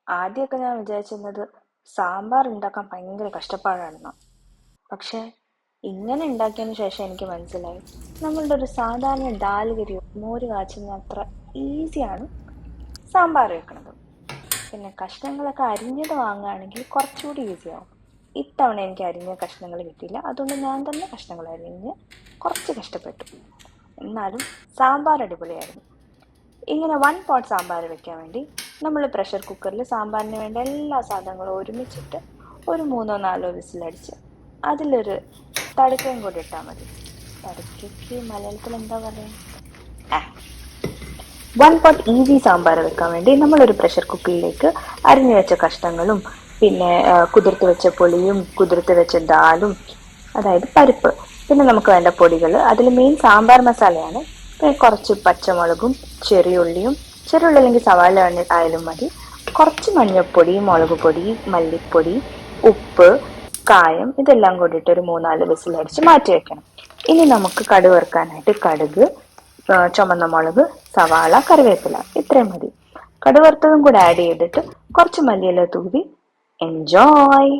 ആദ്യമൊക്കെ ഞാൻ വിചാരിച്ചിരുന്നത് സാമ്പാർ ഉണ്ടാക്കാൻ ഭയങ്കര കഷ്ടപ്പാടാണെന്ന്. പക്ഷെ ഇങ്ങനെ ഉണ്ടാക്കിയതിന് ശേഷം എനിക്ക് മനസ്സിലായി നമ്മളുടെ ഒരു സാധാരണ ദാൽ കറിയോ മോര് കാച്ചുന്ന അത്ര ഈസിയാണ് സാമ്പാർ വെക്കണത്. പിന്നെ കഷ്ണങ്ങളൊക്കെ അരിഞ്ഞത് വാങ്ങുകയാണെങ്കിൽ കുറച്ചുകൂടി ഈസിയാവും. ഇത്തവണ എനിക്ക് അരിഞ്ഞ കഷ്ണങ്ങൾ കിട്ടിയില്ല, അതുകൊണ്ട് ഞാൻ തന്നെ കഷ്ണങ്ങൾ അരിഞ്ഞ് കുറച്ച് കഷ്ടപ്പെട്ടു. എന്നാലും സാമ്പാർ അടിപൊളിയായിരുന്നു. ഇങ്ങനെ 1 പോട്ട് സാമ്പാർ വെക്കാൻ വേണ്ടി നമ്മൾ പ്രഷർ കുക്കറിൽ സാമ്പാറിന് വേണ്ട എല്ലാ സാധനങ്ങളും ഒരുമിച്ചിട്ട് ഒരു 3-4 വിസിലടിച്ച് അതിലൊരു തടുക്കയും കൂടി ഇട്ടാൽ മതി. തടുക്കയ്ക്ക് മലയാളത്തിൽ എന്താ പറയുക? 1 പോട്ട് ഈസി സാമ്പാർ വെക്കാൻ വേണ്ടി നമ്മളൊരു പ്രഷർ കുക്കറിലേക്ക് അരിഞ്ഞു വെച്ച കഷ്ണങ്ങളും പിന്നെ കുതിർത്ത് വെച്ച പുളിയും കുതിർത്ത് വെച്ച ദാലും, അതായത് പരിപ്പ്, പിന്നെ നമുക്ക് വേണ്ട പൊടികൾ, അതിൽ മെയിൻ സാമ്പാർ മസാലയാണ്. പിന്നെ കുറച്ച് പച്ചമുളകും ചെറിയുള്ളിയും, ചെറിയുള്ളി അല്ലെങ്കിൽ സവാള ആയാലും മതി, കുറച്ച് മഞ്ഞൾപ്പൊടി, മുളക് പൊടി, മല്ലിപ്പൊടി, ഉപ്പ്, കായം, ഇതെല്ലാം കൂടിയിട്ട് ഒരു 3-4 വിസിലടിച്ച് മാറ്റി വെക്കണം. ഇനി നമുക്ക് കടുക് വറുക്കാനായിട്ട് കടുക്, ചുമന്ന മുളക്, സവാള, കറിവേപ്പില, ഇത്രയും മതി. കടുക് വറുത്തതും കൂടെ ആഡ് ചെയ്തിട്ട് കുറച്ച് മല്ലിയില തൂവി എൻജോയ്.